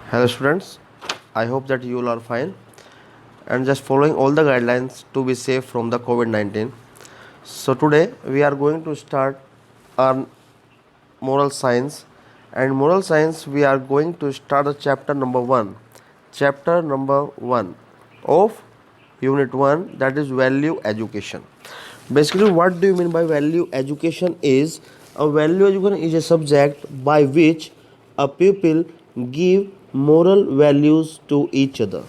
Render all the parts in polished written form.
Hello students, I hope that you all are fine and just following all the guidelines to be safe from the COVID-19. So today we are going to start our moral science, and moral science we are going to start the chapter number 1. Chapter number 1 of unit 1, that is value education. Basically, what do you mean by value education? Is a value education is a subject by which a people give moral values to each other,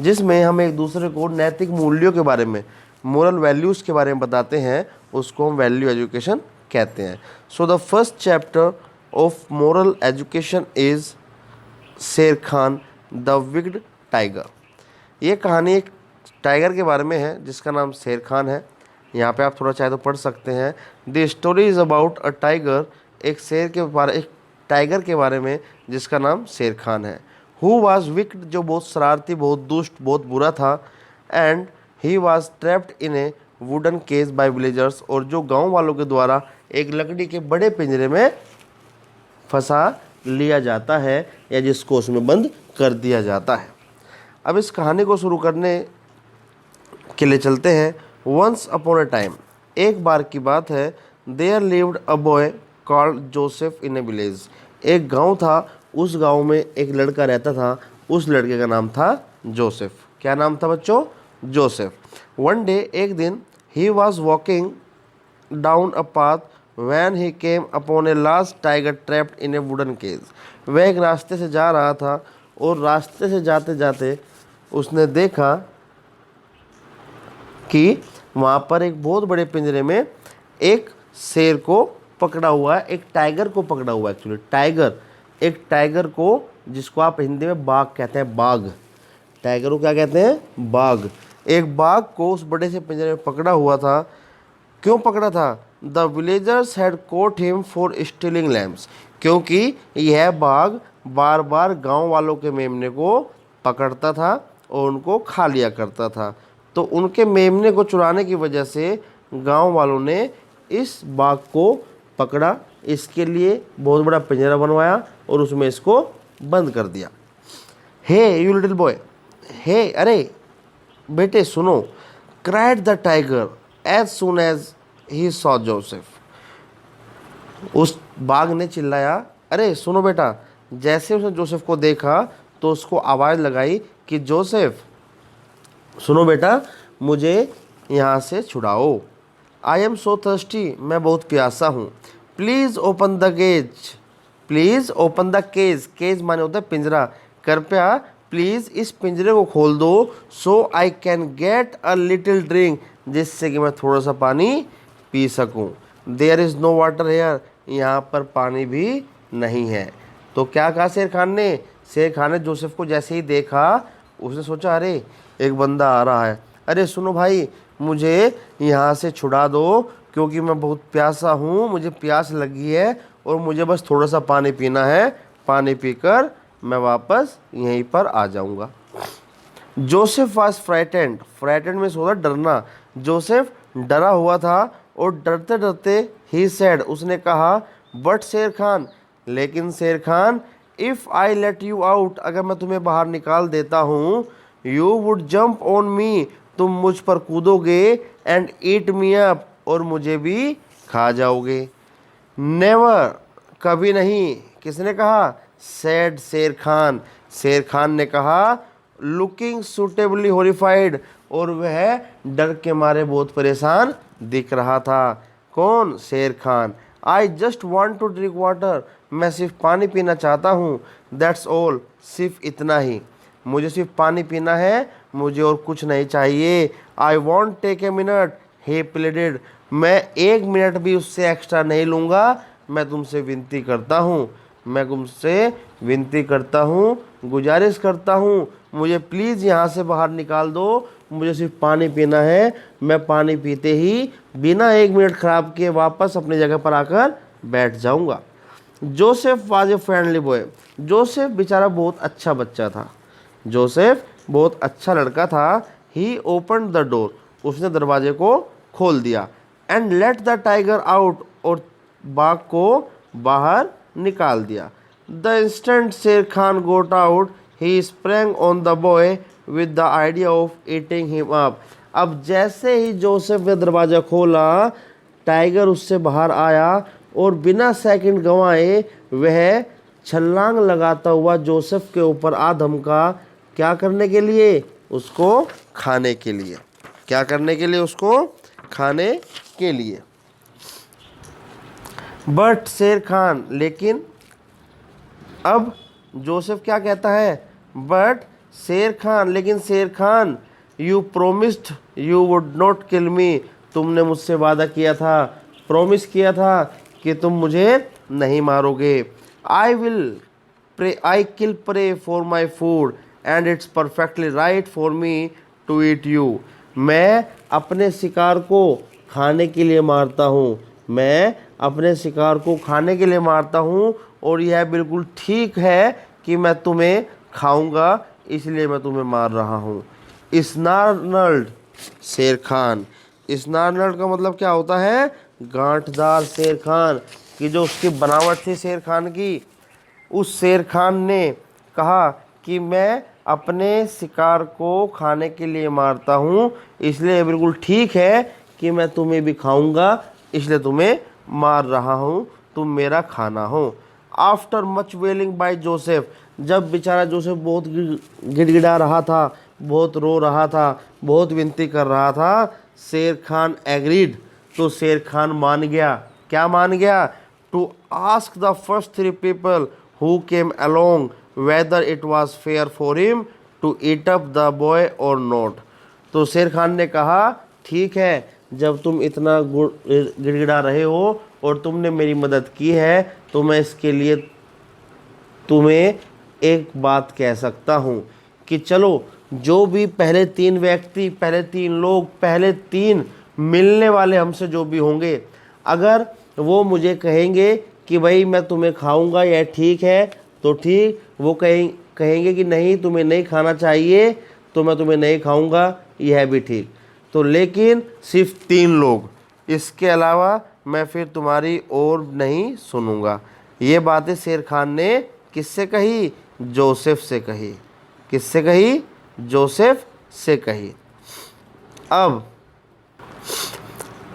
जिसमें हम एक दूसरे को नैतिक मूल्यों के बारे में, मोरल वैल्यूज़ के बारे में बताते हैं, उसको हम वैल्यू एजुकेशन कहते हैं. So the first chapter of moral education is शेर खान द विक्ड टाइगर. ये कहानी एक टाइगर के बारे में है जिसका नाम शेर खान है. यहाँ पे आप थोड़ा चाहे तो पढ़ सकते हैं. The story is about a tiger, एक टाइगर के बारे में जिसका नाम शेर खान है. हु वॉज विक्ड, जो बहुत शरारती, बहुत दुष्ट, बहुत बुरा था. And he was trapped in a wooden cage by villagers, और जो गांव वालों के द्वारा एक लकड़ी के बड़े पिंजरे में फंसा लिया जाता है या जिसको उसमें बंद कर दिया जाता है. अब इस कहानी को शुरू करने के लिए चलते हैं. वंस अपॉन अ टाइम, एक बार की बात है. There lived a boy called Joseph in a village. एक गांव था, उस गांव में एक लड़का रहता था. उस लड़के का नाम था जोसेफ. क्या नाम था बच्चों? जोसेफ. वन डे, एक दिन, he was walking down a path when he came upon a large tiger trapped in a wooden cage. वह एक रास्ते से जा रहा था और रास्ते से जाते जाते उसने देखा कि वहाँ पर एक बहुत बड़े पिंजरे में एक शेर को पकड़ा हुआ है, एक टाइगर को पकड़ा हुआ है. एक्चुअली टाइगर, एक टाइगर को, जिसको आप हिंदी में बाघ कहते हैं, बाघ. टाइगर को क्या कहते हैं? बाघ. एक बाघ को उस बड़े से पिंजरे में पकड़ा हुआ था. क्यों पकड़ा था? The villagers had caught him for stealing lamps. क्योंकि यह बाघ बार बार गांव वालों के मेमने को पकड़ता था और उनको खा लिया करता था. तो उनके मेमने को चुराने की वजह से गांव वालों ने इस बाघ को पकड़ा. इसके लिए बहुत बड़ा पिंजरा बनवाया और उसमें इसको बंद कर दिया. Hey you little boy, hey, अरे बेटे सुनो. Cried the tiger as soon as he saw Joseph. उस बाघ ने चिल्लाया, अरे सुनो बेटा. जैसे उसने जोसेफ को देखा तो उसको आवाज़ लगाई कि जोसेफ, सुनो बेटा, मुझे यहाँ से छुड़ाओ. आई एम सो थर्स्टी, मैं बहुत प्यासा हूँ. Please open the cage, please open the cage. Cage माने होता है पिंजरा. कृपया प्लीज़ इस पिंजरे को खोल दो. So I can get a little drink, जिससे कि मैं थोड़ा सा पानी पी सकूँ. There is no water here, यहाँ पर पानी भी नहीं है. तो क्या कहा शेर खान ने? शेर खान ने जोसेफ को जैसे ही देखा, उसने सोचा, अरे एक बंदा आ रहा है. अरे सुनो भाई, मुझे यहाँ से छुड़ा दो क्योंकि मैं बहुत प्यासा हूँ, मुझे प्यास लगी है और मुझे बस थोड़ा सा पानी पीना है. पानी पीकर मैं वापस यहीं पर आ जाऊँगा. Joseph was frightened. फ्राइटेंड में होता डरना. जोसेफ डरा हुआ था और डरते डरते ही सेड, उसने कहा, बट शेर खान, लेकिन Sher Khan, if I let you out, अगर मैं तुम्हें बाहर निकाल देता हूँ, you would jump on me, तुम मुझ पर कूदोगे, एंड ईट मी अप, और मुझे भी खा जाओगे. नेवर, कभी नहीं. किसने कहा? सेड शेर खान. शेर खान ने कहा, लुकिंग सुटेबली हॉरिफाइड, और वह डर के मारे बहुत परेशान दिख रहा था. कौन? Sher Khan. I just want to drink water, मैं सिर्फ पानी पीना चाहता हूँ. दैट्स ऑल, सिर्फ इतना ही. मुझे सिर्फ पानी पीना है, मुझे और कुछ नहीं चाहिए. I want take a minute, he pleaded, मैं एक मिनट भी उससे एक्स्ट्रा नहीं लूँगा. मैं तुमसे विनती करता हूँ, मैं तुमसे विनती करता हूँ, गुजारिश करता हूँ, मुझे प्लीज़ यहाँ से बाहर निकाल दो. मुझे सिर्फ पानी पीना है. मैं पानी पीते ही बिना एक मिनट ख़राब किए वापस अपनी जगह पर आकर बैठ जाऊँगा. Joseph was a friendly boy. Joseph बेचारा बहुत अच्छा बच्चा था. जोसेफ बहुत अच्छा लड़का था. ही ओपन द डोर, उसने दरवाजे को खोल दिया. And let the tiger out, और बाघ को बाहर निकाल दिया. The instant Sher Khan got out, he sprang on the boy with the idea of eating him up। अब जैसे ही जोसेफ ने दरवाज़ा खोला, टाइगर उससे बाहर आया और बिना सेकंड गंवाए वह छलांग लगाता हुआ जोसेफ के ऊपर आ धमका। क्या करने के लिए? उसको खाने के लिए। क्या करने के लिए? उसको खाने के लिए। बट शेर खान, लेकिन अब जोसेफ क्या कहता है? बट शेर खान, लेकिन Sher Khan, you promised you would not kill me. तुमने मुझसे वादा किया था, प्रॉमिस किया था कि तुम मुझे नहीं मारोगे। I kill prey for my food and it's perfectly right for me to eat you. मैं अपने शिकार को खाने के लिए मारता हूँ। मैं अपने शिकार को खाने के लिए मारता हूँ और यह बिल्कुल ठीक है कि मैं तुम्हें खाऊंगा, इसलिए मैं तुम्हें मार रहा हूँ। स्नार्नल्ड, शेर खान। स्नार्नल्ड का मतलब क्या होता है? गांठदार शेर खान की जो उसकी बनावट थी शेर खान की, उस शेर खान ने कहा कि मैं अपने शिकार को खाने के लिए मारता हूँ, इसलिए बिल्कुल ठीक है कि मैं तुम्हें भी खाऊंगा, इसलिए तुम्हें मार रहा हूँ, तुम मेरा खाना हो। आफ्टर मच वेलिंग बाय जोसेफ, जब बेचारा जोसेफ बहुत गिड़गिड़ा रहा था, बहुत रो रहा था, बहुत विनती कर रहा था, शेर खान एग्रीड, तो शेर खान मान गया। क्या मान गया? To ask the first 3 people who came along whether it was fair for him to eat up the boy or not. तो शेर खान ने कहा ठीक है, जब तुम इतना गिड़गिड़ा रहे हो और तुमने मेरी मदद की है, तो मैं इसके लिए तुम्हें एक बात कह सकता हूँ कि चलो, जो भी पहले 3 व्यक्ति, पहले 3 लोग, पहले 3 मिलने वाले हमसे जो भी होंगे, अगर वो मुझे कहेंगे कि भाई मैं तुम्हें खाऊंगा, यह ठीक है, तो ठीक। वो कहेंगे कि नहीं, तुम्हें नहीं खाना चाहिए, तो मैं तुम्हें नहीं खाऊंगा, यह भी ठीक। तो लेकिन सिर्फ 3 लोग, इसके अलावा मैं फिर तुम्हारी और नहीं सुनूंगा। ये बातें शेर खान ने किससे कही? जोसेफ से कही। किससे कही? जोसेफ से कही।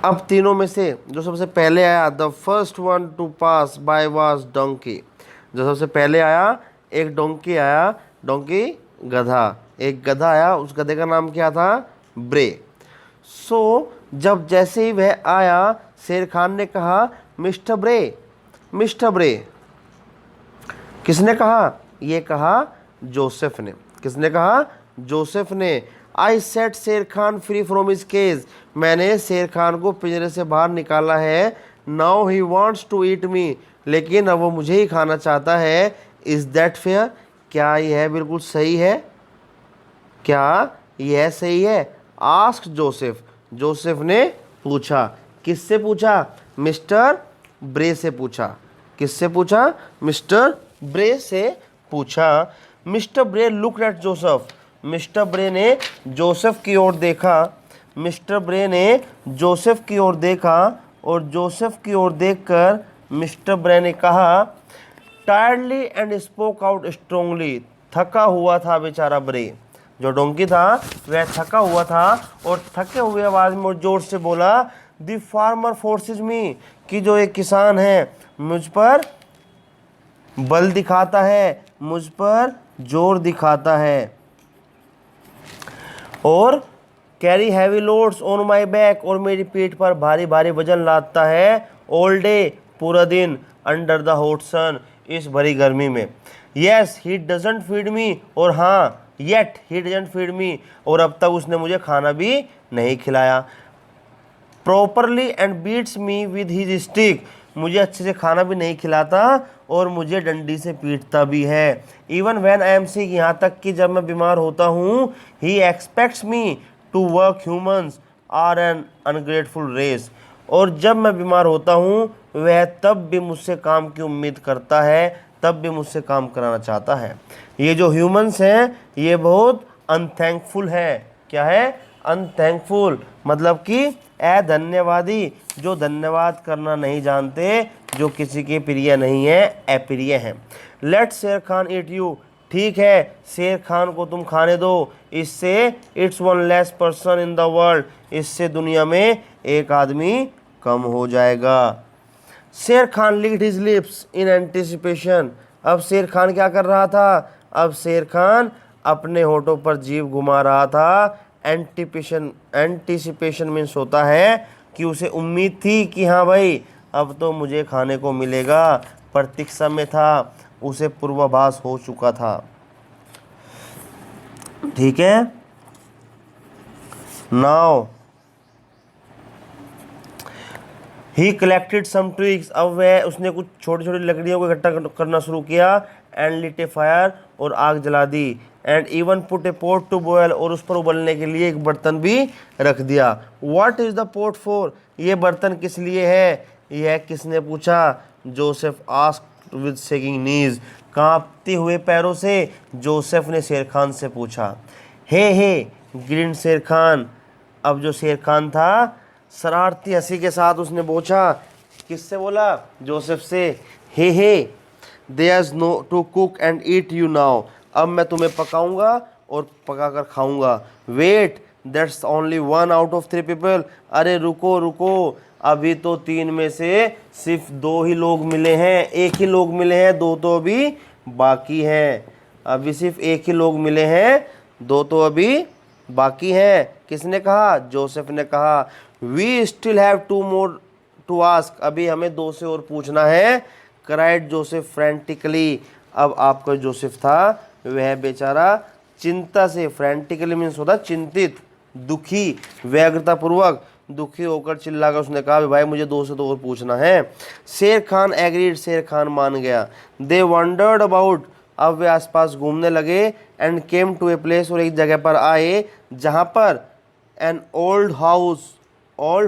अब तीनों में से जो सबसे पहले आया, the first one to pass by was donkey. जो सबसे पहले आया, एक डोंकी आया। डोंकी गधा, एक गधा आया, उस गधे का नाम क्या था? ब्रे। सो जब जैसे ही वह आया, शेर खान ने कहा मिस्टर ब्रे, मिस्टर ब्रे। किसने कहा? ये कहा जोसेफ ने। किसने कहा? जोसेफ ने। I set Sher Khan free from his cage. मैंने शेर खान को पिंजरे से बाहर निकाला है। Now he wants to eat me. लेकिन अब वो मुझे ही खाना चाहता है। Is that fair? क्या यह बिल्कुल सही है? क्या यह सही है? Ask Joseph. जोसेफ ने पूछा। किससे पूछा? मिस्टर ब्रे से पूछा। किससे पूछा? मिस्टर ब्रे से पूछा। मिस्टर ब्रे लुक्ड एट जोसेफ। मिस्टर ब्रे ने जोसेफ की ओर देखा। मिस्टर ब्रे ने जोसेफ की ओर देखा और जोसेफ की ओर देखकर मिस्टर ब्रे ने कहा टायर्डली एंड स्पोक आउट स्ट्रोंगली। थका हुआ था बेचारा ब्रे, जो डोंकी था वह थका हुआ था और थके हुए आवाज में जोर से बोला द फार्मर फोर्सेस मी, कि जो एक किसान है मुझ पर बल दिखाता है, मुझ पर जोर दिखाता है, और carry heavy loads on my back, और मेरी पीठ पर भारी भारी वजन लादता है, ऑल डे, पूरा दिन, अंडर द हॉट सन, इस भरी गर्मी में। Yes he doesn't feed me, और हाँ yet he doesn't feed me, और अब तक उसने मुझे खाना भी नहीं खिलाया। Properly and beats me with his stick, मुझे अच्छे से खाना भी नहीं खिलाता और मुझे डंडी से पीटता भी है। Even when I am sick, यहाँ तक कि जब मैं बीमार होता हूँ, he expects me to work, humans are an ungrateful race, और जब मैं बीमार होता हूँ वह तब भी मुझसे काम की उम्मीद करता है, तब भी मुझसे काम कराना चाहता है। ये जो ह्यूमन्स हैं ये बहुत अनथैंकफुल है। क्या है? अनथैंकफुल, मतलब कि अधन्यवादी, जो धन्यवाद करना नहीं जानते, जो किसी के प्रिय नहीं है, अप्रिय हैं। लेट शेर खान ईट यू, ठीक है शेर खान को तुम खाने दो, इससे it's one less person in the world, इससे दुनिया में एक आदमी कम हो जाएगा। शेर Khan licked his lips in anticipation. अब शेर खान क्या कर रहा था? अब शेर खान अपने होठों पर जीभ घुमा रहा था। एंटिसिपेशन मीन्स होता है कि उसे उम्मीद थी कि हाँ भाई अब तो मुझे खाने को मिलेगा, प्रतीक्षा में था, उसे पूर्वाभास हो चुका था। ठीक है, now he collected some twigs. अब वह उसने कुछ छोटी छोटी लकड़ियों को इकट्ठा करना शुरू किया। एंड लिट ए फायर, और आग जला दी। And even put a pot to boil, और उस पर उबलने के लिए एक बर्तन भी रख दिया। What is the pot for? ये बर्तन किस लिए है? यह किसने पूछा? Joseph asked with shaking knees. कांपते हुए पैरों से जोसेफ ने शेर खान से पूछा। हे ग्रीन शेर खान। अब जो शेर खान था शरारती हंसी के साथ उसने पूछा, किससे बोला? जोसेफ से। Hey there's no to cook and eat you now. अब मैं तुम्हें पकाऊंगा और पकाकर खाऊंगा। Wait, that's only 1 out of 3 people. अरे रुको, अभी तो 3 में से सिर्फ 2 ही लोग मिले हैं, 1 ही लोग मिले हैं, 2 तो अभी बाकी हैं। अभी सिर्फ 1 ही लोग मिले हैं, 2 तो अभी बाकी हैं। किसने कहा? जोसेफ ने कहा। We still have 2 more to ask. अभी हमें 2 से और पूछना है। Cried Joseph frantically. अब आपका जोसेफ था वह बेचारा चिंता से, फ्रेंटिकली मीन्स होता चिंतित, दुखी, व्यग्रतापूर्वक दुखी होकर चिल्लाकर उसने कहा भाई मुझे 2 से 2 और पूछना है। शेर खान एग्रीड। शेर खान मान गया। They wandered about. अब वे आसपास घूमने लगे। And came to a place, और एक जगह पर आए जहाँ पर an old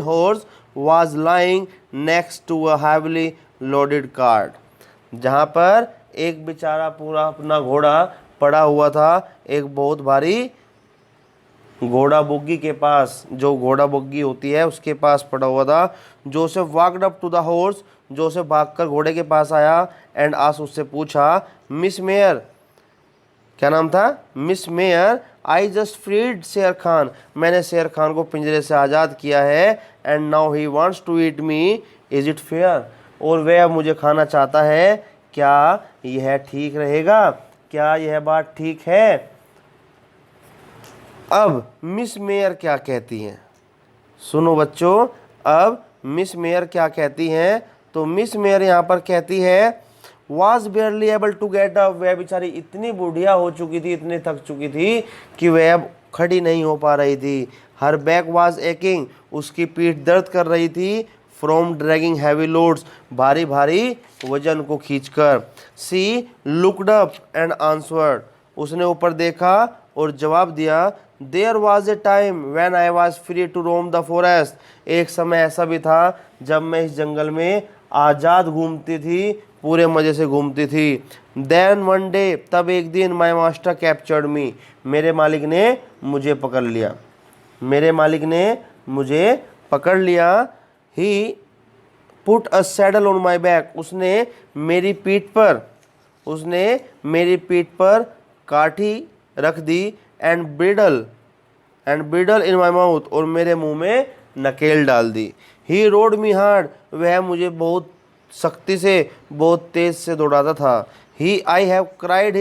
horse was lying next to a heavily loaded cart. जहाँ पर एक बेचारा पूरा अपना घोड़ा पड़ा हुआ था, एक बहुत भारी घोड़ा बोगी के पास, जो घोड़ा बोगी होती है उसके पास पड़ा हुआ था। Joseph walked up to the horse. Joseph भागकर घोड़े के पास आया। एंड आस उससे पूछा, मिस मेयर, क्या नाम था? Miss Meyer, I just freed Sher Khan. मैंने शेर खान को पिंजरे से आज़ाद किया है। And now he wants to eat me, is it fair? और वह अब मुझे खाना चाहता है, क्या यह ठीक रहेगा? क्या यह बात ठीक है? अब मिस मेयर क्या कहती हैं? सुनो बच्चों, अब मिस मेयर क्या कहती हैं? तो मिस मेयर यहाँ पर कहती है, was barely able to get up. वह बेचारी इतनी बुढ़िया हो चुकी थी, इतनी थक चुकी थी कि वह अब खड़ी नहीं हो पा रही थी। Her back was aching. उसकी पीठ दर्द कर रही थी। From dragging heavy loads. भारी भारी वजन को खींचकर। She looked up and answered. उसने ऊपर देखा और जवाब दिया, there was a time when I was free to roam the forest. एक समय ऐसा भी था जब मैं इस जंगल में आज़ाद घूमती थी, पूरे मज़े से घूमती थी। देन वन डे, तब एक दिन, माई मास्टर कैप्चर्ड मी। मेरे मालिक ने मुझे पकड़ लिया। मेरे मालिक ने मुझे पकड़ लिया। He put a saddle on my back. उसने मेरी पीठ पर काठी रख दी। And bridle in my mouth. और मेरे मुंह में नकेल डाल दी। ही रोड मी हार्ड। वह मुझे बहुत सख्ती से, बहुत तेज से दौड़ाता था। I have carried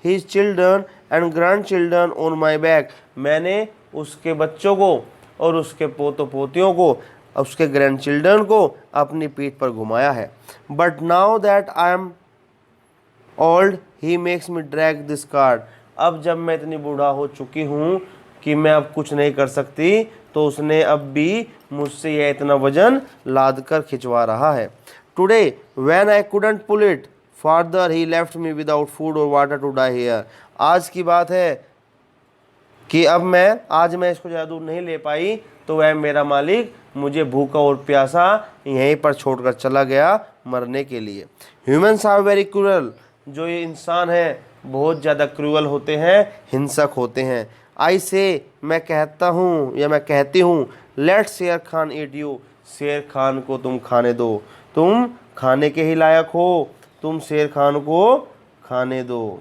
his children and grand children on my back. मैंने उसके बच्चों को और उसके पोतों पोतियों को, उसके ग्रैंड चिल्ड्रन को अपनी पीठ पर घुमाया है। But now that I am old he makes me drag this card. अब जब मैं इतनी बूढ़ा हो चुकी हूँ कि मैं अब कुछ नहीं कर सकती, तो उसने अब भी मुझसे यह इतना वजन लाद कर खिंचवा रहा है। Today when I couldn't pull it farther he left me without food or water to die here. आज की बात है कि आज मैं इसको ज़्यादा दूर नहीं ले पाई, तो वह मेरा मालिक मुझे भूखा और प्यासा यहीं पर छोड़कर चला गया मरने के लिए। Humans are very cruel. जो ये इंसान है बहुत ज़्यादा क्रूअल होते हैं, हिंसक होते हैं। आई से, मैं कहती हूँ, लेट शेर खान ईट यू। शेर खान को तुम खाने दो। तुम खाने के ही लायक हो। तुम शेर खान को खाने दो।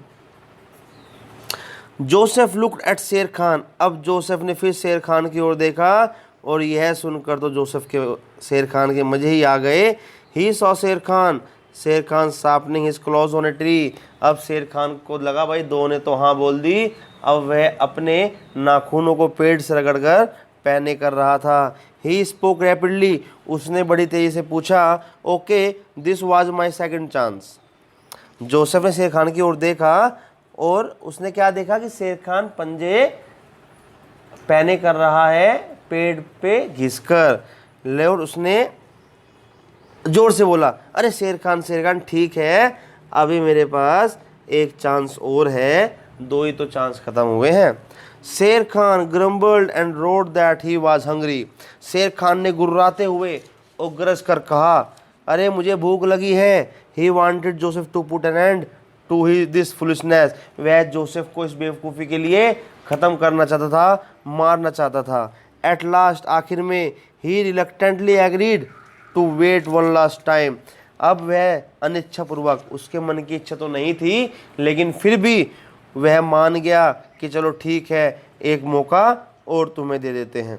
Joseph looked at Sher Khan. अब जोसेफ ने फिर शेर खान की ओर देखा और यह सुनकर तो जोसेफ के शेर खान के मजे ही आ गए। ही सॉ शेर खान, शेर Khan sharpening his clause on a tree. अब शेर खान को लगा भाई दो ने तो हाँ बोल दी। अब वह अपने नाखूनों को पेड़ से रगड़कर पहने कर रहा था। ही स्पोक रैपिडली, उसने बड़ी तेजी से पूछा, okay this was my second chance. Joseph ने शेर खान की ओर देखा और उसने क्या देखा कि शेर खान पंजे पहने कर रहा है पेड़ पे घिसकर। और उसने जोर से बोला, अरे शेर खान ठीक है, अभी मेरे पास एक चांस और है, दो ही तो चांस खत्म हुए हैं। Sher Khan grumbled and rode that he was hungry. Sher Khan ने गुर्राते हुए और गरज कर कहा, अरे मुझे भूख लगी है। He wanted Joseph to put an end to he this foolishness. वह जोसेफ को इस बेवकूफ़ी के लिए ख़त्म करना चाहता था, मारना चाहता था। एट लास्ट, आखिर में, he reluctantly agreed to wait one last time. अब वह अनिच्छापूर्वक, उसके मन की इच्छा तो नहीं थी लेकिन फिर भी वह मान गया कि चलो ठीक है, एक मौका और तुम्हें दे देते हैं।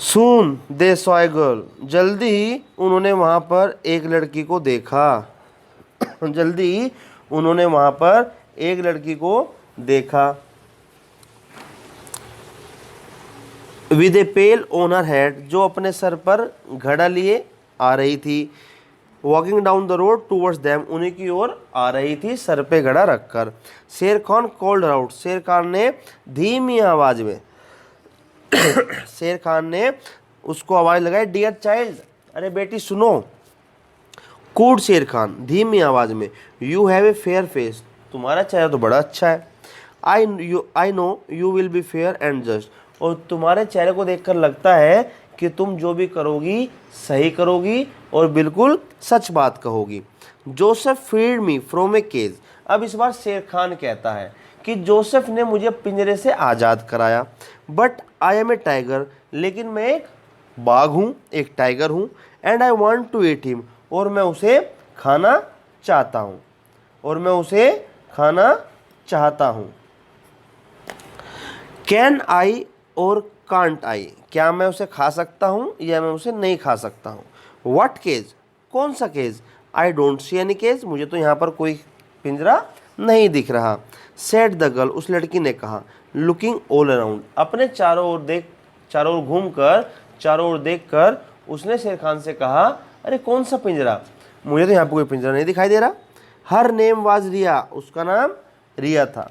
सून दे सॉ ए गर्ल। जल्दी ही उन्होंने वहाँ पर एक लड़की को देखा। जल्दी ही उन्होंने वहाँ पर एक लड़की को देखा। With a pail on her head, जो अपने सर पर घड़ा लिए आ रही थी। Walking down the road towards them, उन्हीं की ओर आ रही थी सर पे घड़ा रखकर। शेर खान कॉल्ड आउट, शेर खान ने धीमी आवाज में शेर खान ने उसको आवाज लगाई, डियर चाइल्ड, अरे बेटी सुनो। कूड शेर खान धीमी आवाज में, you have a fair face, तुम्हारा चेहरा तो बड़ा अच्छा है। I know you will be fair and just, और तुम्हारे चेहरे को देखकर लगता है कि तुम जो भी करोगी सही करोगी और बिल्कुल सच बात कहोगी। Joseph freed me from a cage. अब इस बार शेर खान कहता है कि जोसेफ ने मुझे पिंजरे से आज़ाद कराया। But I am a tiger, लेकिन मैं एक बाघ हूँ, एक टाइगर हूँ। And I want to eat him, और मैं उसे खाना चाहता हूँ, और मैं उसे खाना चाहता हूँ। कैन आई और कांट आई, क्या मैं उसे खा सकता हूँ या मैं उसे नहीं खा सकता हूँ। व्हाट केज, कौन सा cage. I don't see any cage, मुझे तो यहाँ पर कोई पिंजरा नहीं दिख रहा। सेड द गर्ल, उस लड़की ने कहा। लुकिंग ऑल अराउंड, अपने चारों ओर घूमकर, चारों ओर देखकर उसने शेर खान से कहा, अरे कौन सा पिंजरा, मुझे तो यहाँ पर कोई पिंजरा नहीं दिखाई दे रहा। हर नेम वाज रिया, उसका नाम रिया था,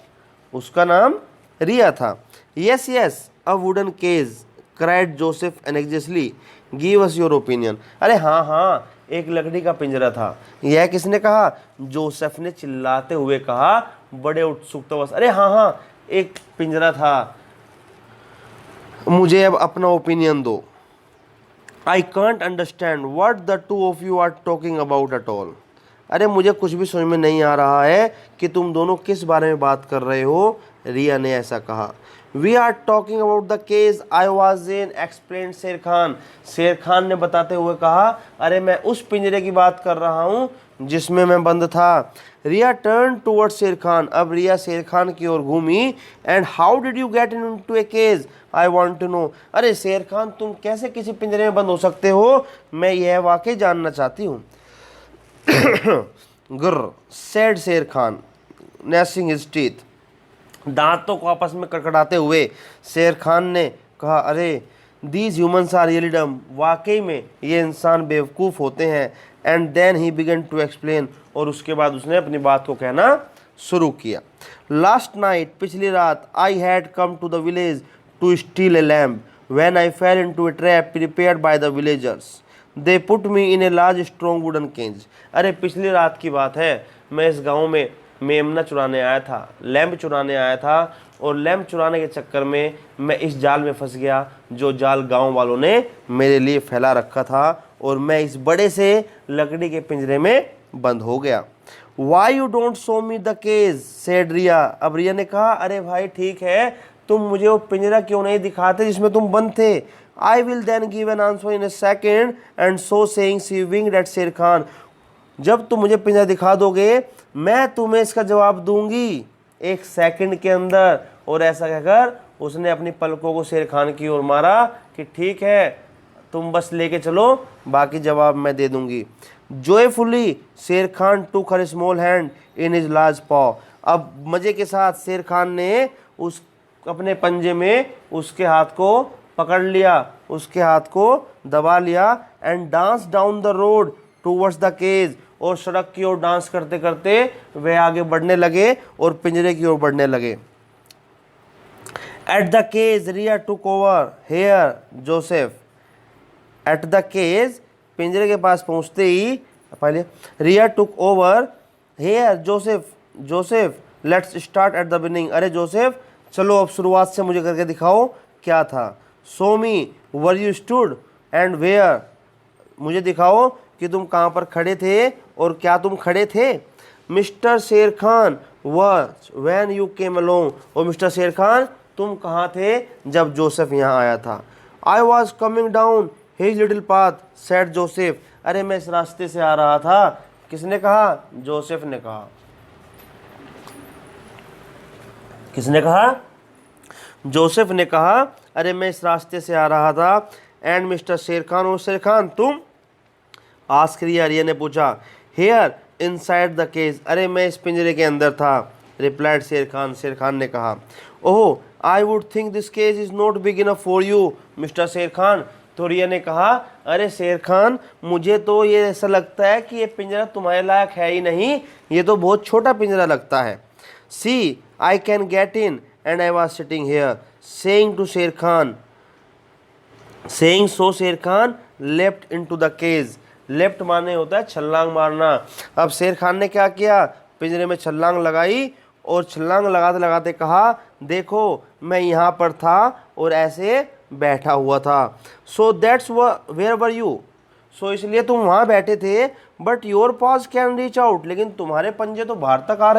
उसका नाम रिया था। Yes yes a wooden cage cried Joseph anxiously, give us your opinion. अरे हाँ हाँ, एक लकड़ी का पिंजरा था। यह किसने कहा, जोसेफ ने चिल्लाते हुए कहा, बड़े उत्सुकतावश। अरे हाँ हाँ, एक पिंजरा था, मुझे अब अपना ओपिनियन दो। I can't understand what the two of you are talking about at all. अरे मुझे कुछ भी समझ में नहीं आ रहा है कि तुम दोनों किस बारे में बात कर रहे हो, रिया ने ऐसा कहा। We are talking about the cage I was in, explain Sher Khan. शेर खान ने बताते हुए कहा, अरे मैं उस पिंजरे की बात कर रहा हूँ जिसमें मैं बंद था। रिया टर्न टूवर्ड शेर खान, अब रिया शेर खान की ओर घूमी। And how did you get into a cage, I want to know. अरे शेर खान, तुम कैसे किसी पिंजरे में बंद हो सकते हो, मैं यह वाकई जानना चाहती हूँ। गुर्र सेड शेर खान gnashing his teeth, दांतों को आपस में कड़कड़ाते हुए शेर खान ने कहा, अरे दीज ह्यूमन्स आर रियली डम, वाकई में ये इंसान बेवकूफ़ होते हैं। And then he began to explain, और उसके बाद उसने अपनी बात को कहना शुरू किया। लास्ट नाइट, पिछली रात, I had come to the village to steal a lamp when I fell into a trap prepared by the villagers. They put me in a large strong wooden cage. अरे पिछली रात की बात है, मैं इस गाँव में मेमना चुराने आया था, लैम्प चुराने आया था, और लैम्प चुराने के चक्कर में मैं इस जाल में फंस गया जो जाल गांव वालों ने मेरे लिए फैला रखा था, और मैं इस बड़े से लकड़ी के पिंजरे में बंद हो गया। Why you don't show me the cage said Riya. अब रिया ने कहा, अरे भाई ठीक है, तुम मुझे वो पिंजरा क्यों नहीं दिखाते जिसमें तुम बंद थे। I will then give an answer in a second, and so saying she winked at Sher Khan. जब तुम मुझे पिंजरा दिखा दोगे मैं तुम्हें इसका जवाब दूंगी 1 सेकंड के अंदर। और ऐसा कहकर उसने अपनी पलकों को शेर खान की ओर मारा कि ठीक है तुम बस लेके चलो, बाकी जवाब मैं दे दूंगी। जोयफुली Sher Khan took her small hand in his large paw. अब मजे के साथ शेर खान ने उस अपने पंजे में उसके हाथ को पकड़ लिया, उसके हाथ को दबा लिया and dance down the road towards the cage. और सड़क की ओर डांस करते करते वे आगे बढ़ने लगे और पिंजरे की ओर बढ़ने लगे। At the cage Riya took over here Joseph. At the cage पिंजरे के पास पहुंचते ही पहले Riya took over here Joseph. Joseph let's start at the beginning. अरे जोसेफ चलो अब शुरुआत से मुझे करके दिखाओ क्या था। Show me where you stood and where. मुझे दिखाओ कि तुम कहाँ पर खड़े थे और क्या तुम खड़े थे। Mister Sher Khan was when you came along. और मिस्टर शेर खान तुम कहाँ थे जब जोसेफ यहाँ आया था। I was coming down his little path said Joseph. अरे मैं इस रास्ते से आ रहा था। किसने कहा? जोसेफ ने कहा। किसने कहा? जोसेफ ने कहा अरे मैं इस रास्ते से आ रहा था। एंड मिस्टर शेर खान, और शेर खान तुम? आस्क रिया ने पूछा। Here inside the cage. अरे मैं इस पिंजरे के अंदर था। रिप्लाइड शेर खान ने कहा। Oh I would think this cage is not big enough for you mister Sher Khan. तो रिया ने कहा अरे शेर खान मुझे तो ये ऐसा लगता है कि ये पिंजरा तुम्हारे लायक है ही नहीं, ये तो बहुत छोटा पिंजरा लगता है। See I can get in and I was sitting here saying to Sher Khan. Saying so Sher Khan left into the cage. Left माने होता है छलांग मारना। अब शेर खान ने क्या किया? पिंजरे में छलांग लगाई और छलांग लगाते लगाते कहा देखो मैं यहाँ पर था और ऐसे बैठा हुआ था। So that's where were you. So इसलिए तुम वहाँ बैठे थे। But your paws can reach out. लेकिन तुम्हारे पंजे तो बाहर तक आ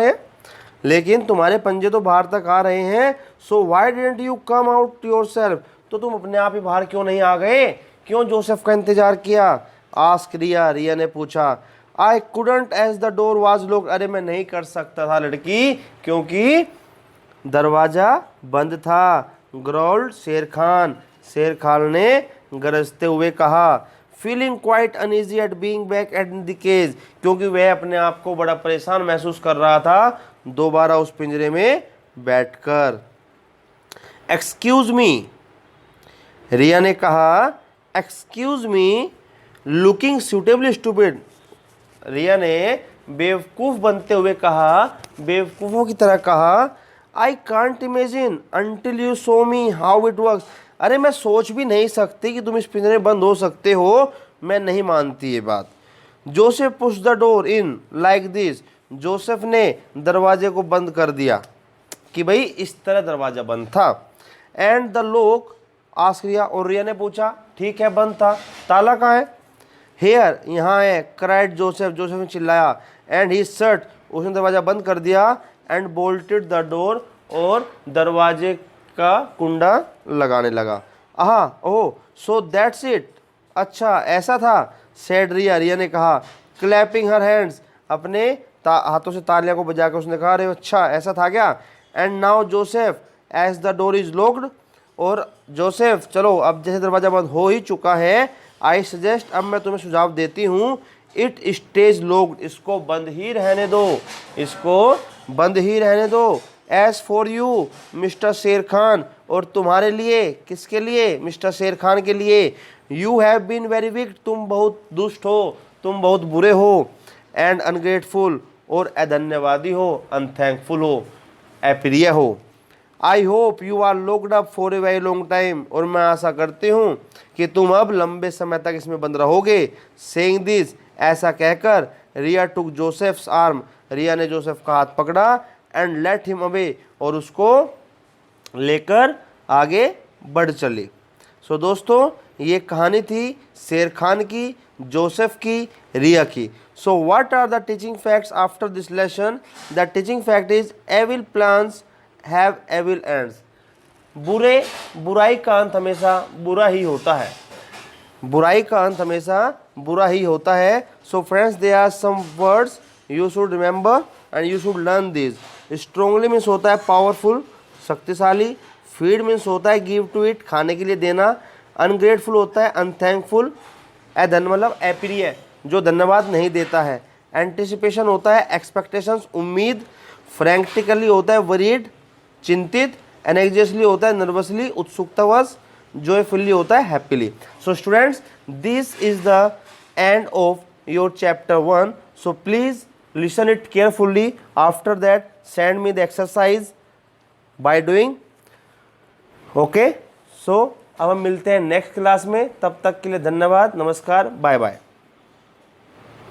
रहे हैं। So why didn't you come out yourself. तो तुम अपने आप ही बाहर क्यों नहीं आ गए? क्यों जोसेफ का इंतजार किया? आस्क रिया ने पूछा। I couldn't as the door was locked. अरे मैं नहीं कर सकता था लड़की, क्योंकि दरवाजा बंद था। ग्रोल्ड शेर खान ने गरजते हुए कहा। Feeling quite uneasy at being back at the cage. क्योंकि वह अपने आप को बड़ा परेशान महसूस कर रहा था दोबारा उस पिंजरे में बैठकर। एक्सक्यूज मी, रिया ने कहा। Excuse me looking suitably stupid. Riya ने बेवकूफ़ बनते हुए कहा, बेवकूफ़ों की तरह कहा। I can't imagine until you show me how it works. अरे मैं सोच भी नहीं सकती कि तुम इस पिंजरे में बंद हो सकते हो। मैं नहीं मानती ये बात। Joseph push the door in like this. Joseph ने दरवाजे को बंद कर दिया कि भाई इस तरह दरवाज़ा बंद था। एंड द लॉक आस्क रिया। और रिया ने पूछा ठीक है बंद था, ताला कहाँ है? हेयर यहाँ है। क्राइड जोसेफ ने चिल्लाया। And he shut. उसने दरवाज़ा बंद कर दिया। And bolted the door. और दरवाजे का कुंडा लगाने लगा। ओह सो दैट्स इट। अच्छा ऐसा था। सेड रिया ने कहा। Clapping her hands. अपने हाथों से तालियां को बजाकर उसने कहा अरे अच्छा ऐसा था क्या। And now Joseph as the door is locked. और जोसेफ चलो अब जैसे दरवाज़ा बंद हो ही चुका है, आई सजेस्ट, अब मैं तुम्हें सुझाव देती हूँ, इट स्टेज लॉक्ड। इसको बंद ही रहने दो, इसको बंद ही रहने दो। As for you mister Sher Khan. और तुम्हारे लिए, किसके लिए? मिस्टर शेर खान के लिए। You have been very weak. तुम बहुत दुष्ट हो, तुम बहुत बुरे हो। And ungrateful. और अधन्यवादी हो, अनथैंकफुल हो, अप्रिय हो। I hope you are locked up for a very long time. और मैं आशा करती हूँ कि तुम अब लंबे समय तक इसमें बंद रहोगे। सेइंग दिस, ऐसा कहकर रिया टुक जोसेफ्स आर्म। रिया ने जोसेफ का हाथ पकड़ा। And let him away. और उसको लेकर आगे बढ़ चली। सो दोस्तों ये कहानी थी शेर खान की, जोसेफ की, रिया की। So what are the teaching facts after this lesson? The teaching fact is evil plans have evil ends. बुराई का अंत हमेशा बुरा ही होता है। बुराई का अंत हमेशा बुरा ही होता है। So friends, they are some words you should remember and you should learn this. Strongly means होता है पावरफुल, शक्तिशाली। फीड मीन्स होता है गिव टू इट, खाने के लिए देना। अनग्रेटफुल होता है अनथैंकफुल। धन मतलब अप्रिय, जो धन्यवाद नहीं देता है। एंटिसिपेशन होता है एक्सपेक्टेशंस, उम्मीद। फ्रैंक्टिकली होता है वरीड, चिंतित। एनेक्जियसली होता है नर्वसली, उत्सुकतावश। joyfully होता है happily. So students, this is the end of your chapter 1। So please listen it carefully. After that send me the exercise by doing. Okay, so अब हम मिलते हैं नेक्स्ट क्लास में। तब तक के लिए धन्यवाद, नमस्कार, बाय बाय।